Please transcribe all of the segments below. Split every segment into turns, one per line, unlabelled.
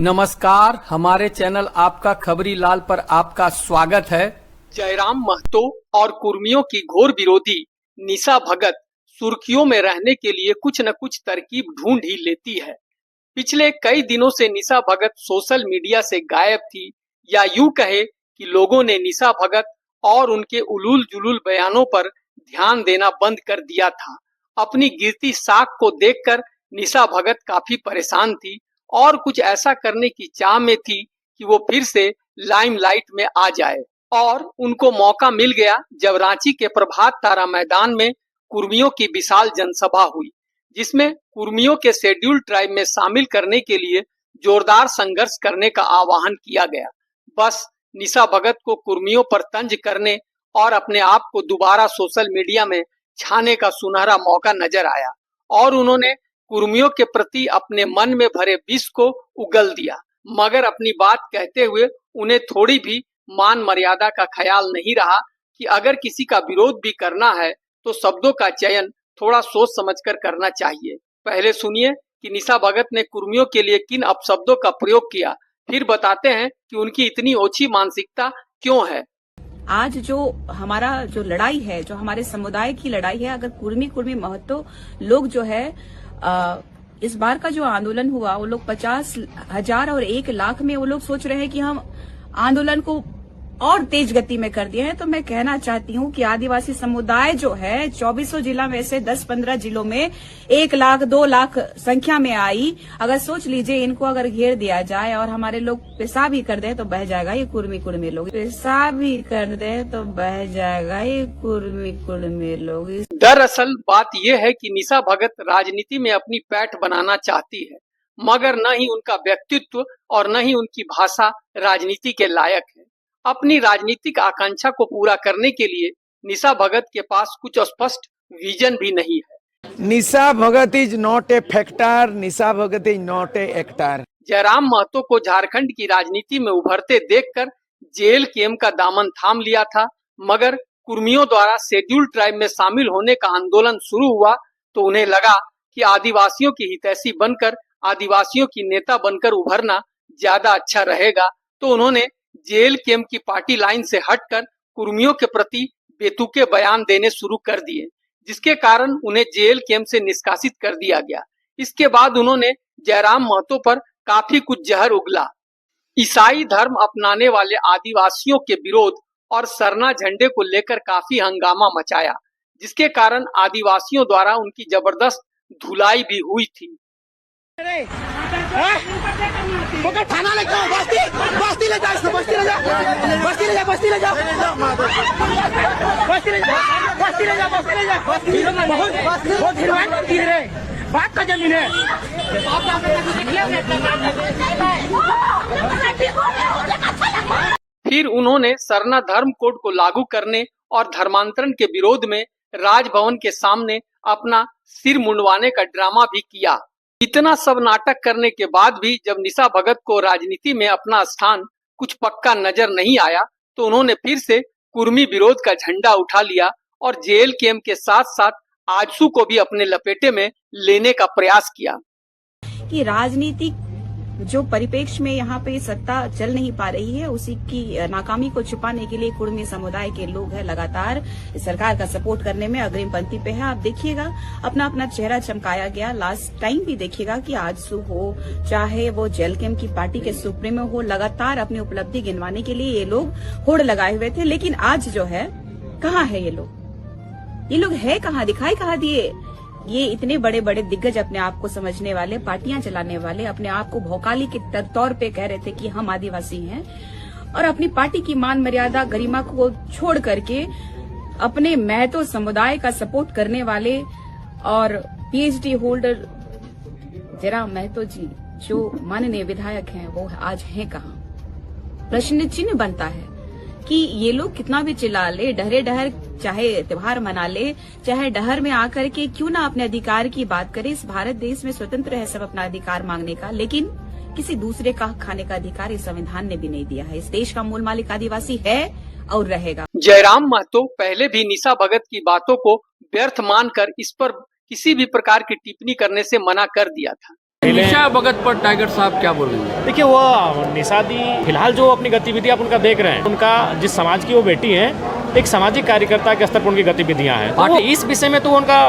नमस्कार, हमारे चैनल आपका खबरी लाल पर आपका स्वागत है। जयराम महतो और कुर्मियों की घोर विरोधी निशा भगत सुर्खियों में रहने के लिए कुछ न कुछ तरकीब ढूंढ ही लेती है। पिछले कई दिनों से निशा भगत सोशल मीडिया से गायब थी, या यूं कहे कि लोगों ने निशा भगत और उनके उलूल जुलूल बयानों पर ध्यान देना बंद कर दिया था। अपनी गिरती साख को देखकर निशा भगत काफी परेशान थी और कुछ ऐसा करने की चाह में थी कि वो फिर से लाइमलाइट में आ जाए। और उनको मौका मिल गया जब रांची के प्रभात तारा मैदान में कुर्मियों की विशाल जनसभा हुई, जिसमें कुर्मियों के शेड्यूल ट्राइब में शामिल करने के लिए जोरदार संघर्ष करने का आह्वान किया गया। बस निशा भगत को कुर्मियों पर तंज करने और अपने आप को दोबारा सोशल मीडिया में छाने का सुनहरा मौका नजर आया और उन्होंने कुर्मियों के प्रति अपने मन में भरे विष को उगल दिया, मगर अपनी बात कहते हुए उन्हें थोड़ी भी मान मर्यादा का ख्याल नहीं रहा कि अगर किसी का विरोध भी करना है तो शब्दों का चयन थोड़ा सोच समझकर करना चाहिए। पहले सुनिए कि निशा भगत ने कुर्मियों के लिए किन अपशब्दों का प्रयोग किया, फिर बताते हैं कि उनकी इतनी ओछी मानसिकता क्यों है।
आज जो हमारा जो लड़ाई है, जो हमारे समुदाय की लड़ाई है, अगर कुर्मी महतो लोग जो है इस बार का जो आंदोलन हुआ, वो लोग 50,000 और 1 लाख में वो लोग सोच रहे हैं कि हम आंदोलन को और तेज गति में कर दिए हैं। तो मैं कहना चाहती हूँ कि आदिवासी समुदाय जो है 2400 जिला में से 10-15 जिलों में 1 लाख 2 लाख संख्या में आई। अगर सोच लीजिए इनको अगर घेर दिया जाए और हमारे लोग पेशाब ही कर दे तो बह जाएगा ये कुर्मी लोग, पेशाब ही कर दे तो बह जाएगा ये कुर्मी लोग।
दरअसल बात यह है कि निशा भगत राजनीति में अपनी पैठ बनाना चाहती है, मगर न ही उनका व्यक्तित्व और न ही उनकी भाषा राजनीति के लायक है। अपनी राजनीतिक आकांक्षा को पूरा करने के लिए निशा भगत के पास कुछ स्पष्ट विजन भी नहीं है।
Nisha Bhagat is not a factor, Nisha Bhagat is not an actor.
Jairam Mahto को झारखंड की राजनीति में उभरते देखकर जेएलकेएम का दामन थाम लिया था, मगर कुर्मियों द्वारा शेड्यूल ट्राइब में शामिल होने का आंदोलन शुरू हुआ तो उन्हें लगा कि आदिवासियों की हितैषी बनकर, आदिवासियों की नेता बनकर उभरना ज्यादा अच्छा रहेगा। तो उन्होंने जेएलकेएम की पार्टी लाइन से हटकर कुर्मियों के प्रति बेतुके बयान देने शुरू कर दिए, जिसके कारण उन्हें जेएलकेएम से निष्कासित कर दिया गया। इसके बाद उन्होंने जयराम महतो पर काफी कुछ जहर उगला। ईसाई धर्म अपनाने वाले आदिवासियों के विरोध और सरना झंडे को लेकर काफी हंगामा मचाया, जिसके कारण आदिवासियों द्वारा उनकी जबरदस्त धुलाई भी हुई थी।
थाना ले जाओ, बस्ती ले जाओ, बस्ती ले जाओ, बस्ती ले जाओ, बस्ती ले जाओ, बस्ती ले जाओ, बस्ती ले जाओ, बस्ती ले जाओ, बहुत हिरवान करती है रे, बात का जमीन है।
फिर उन्होंने सरना धर्म कोड को लागू करने और धर्मांतरण के विरोध में राजभवन के सामने अपना सिर मुंडवाने का ड्रामा भी किया। इतना सब नाटक करने के बाद भी जब निशा भगत को राजनीति में अपना स्थान कुछ पक्का नजर नहीं आया तो उन्होंने फिर से कुर्मी विरोध का झंडा उठा लिया और जेएलकेएम के साथ साथ आजसू को भी अपने लपेटे में लेने का प्रयास किया।
कि राजनीतिक जो परिप्रेक्ष्य में यहाँ पे सत्ता चल नहीं पा रही है, उसी की नाकामी को छुपाने के लिए कुर्मी समुदाय के लोग हैं लगातार सरकार का सपोर्ट करने में अग्रिम पंक्ति पे है। आप देखिएगा अपना अपना चेहरा चमकाया गया। लास्ट टाइम भी देखिएगा कि आजसू हो चाहे वो जेएलकेएम की पार्टी के सुप्रीमो हो, लगातार अपनी उपलब्धि गिनवाने के लिए ये लोग होड़ लगाए हुए थे। लेकिन आज जो है कहाँ है ये लोग है कहाँ, दिखाई कहाँ दिए। ये इतने बड़े बड़े दिग्गज अपने आप को समझने वाले, पार्टियां चलाने वाले, अपने आप को भौकाली के तौर पे कह रहे थे कि हम आदिवासी हैं और अपनी पार्टी की मान मर्यादा गरिमा को छोड़ करके अपने महतो समुदाय का सपोर्ट करने वाले और पीएचडी होल्डर जयराम महतो जी जो माननीय विधायक हैं वो आज हैं कहाँ। प्रश्न चिन्ह बनता है कि ये लोग कितना भी चिल्ला ले, डहर चाहे त्योहार मना ले, चाहे डहर में आकर के क्यों ना अपने अधिकार की बात करे। इस भारत देश में स्वतंत्र है सब अपना अधिकार मांगने का, लेकिन किसी दूसरे का खाने का अधिकार इस संविधान ने भी नहीं दिया है। इस देश का मूल मालिक आदिवासी है और रहेगा।
जयराम महतो पहले भी निशा भगत की बातों को व्यर्थ मानकर इस पर किसी भी प्रकार की टिप्पणी करने से मना कर दिया था,
निशा भगत पर टाइगर साहब क्या बोलेंगे?
देखिए वो निशा दी फिलहाल जो अपनी गतिविधियां आप उनका देख रहे हैं, उनका जिस समाज की वो बेटी हैं, एक सामाजिक कार्यकर्ता के स्तर पर उनकी गतिविधियां हैं। तो वो इस विषय में तो उनका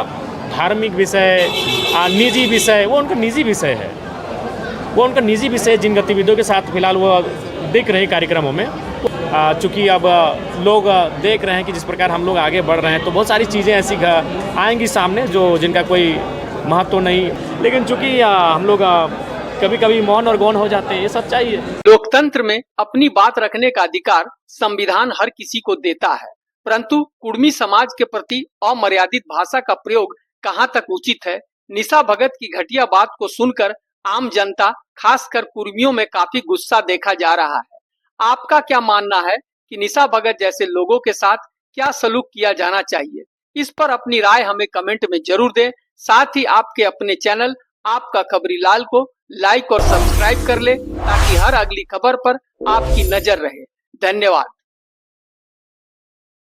धार्मिक विषय, निजी विषय, वो उनका निजी विषय है। वो उनका निजी विषय जिन गतिविधियों के साथ फिलहाल वो दिख रहे हैं कार्यक्रमों में, चूँकि अब लोग देख रहे हैं कि जिस प्रकार हम लोग आगे बढ़ रहे हैं, तो बहुत सारी चीज़ें ऐसी आएंगी सामने जो जिनका कोई महत्व नहीं, लेकिन चूँकि हम लोग कभी कभी मौन और गौन हो जाते हैं, ये सच्चाई है।
लोकतंत्र में अपनी बात रखने का अधिकार संविधान हर किसी को देता है, परंतु कुर्मी समाज के प्रति अमर्यादित भाषा का प्रयोग कहां तक उचित है? निशा भगत की घटिया बात को सुनकर आम जनता, खासकर कुर्मियों में काफी गुस्सा देखा जा रहा है। आपका क्या मानना है कि निशा भगत जैसे लोगों के साथ क्या सलूक किया जाना चाहिए? इस पर अपनी राय हमें कमेंट में जरूर दें। साथ ही आपके अपने चैनल आपका खबरी लाल को लाइक और सब्सक्राइब कर ले, ताकि हर अगली खबर पर आपकी नजर रहे। धन्यवाद।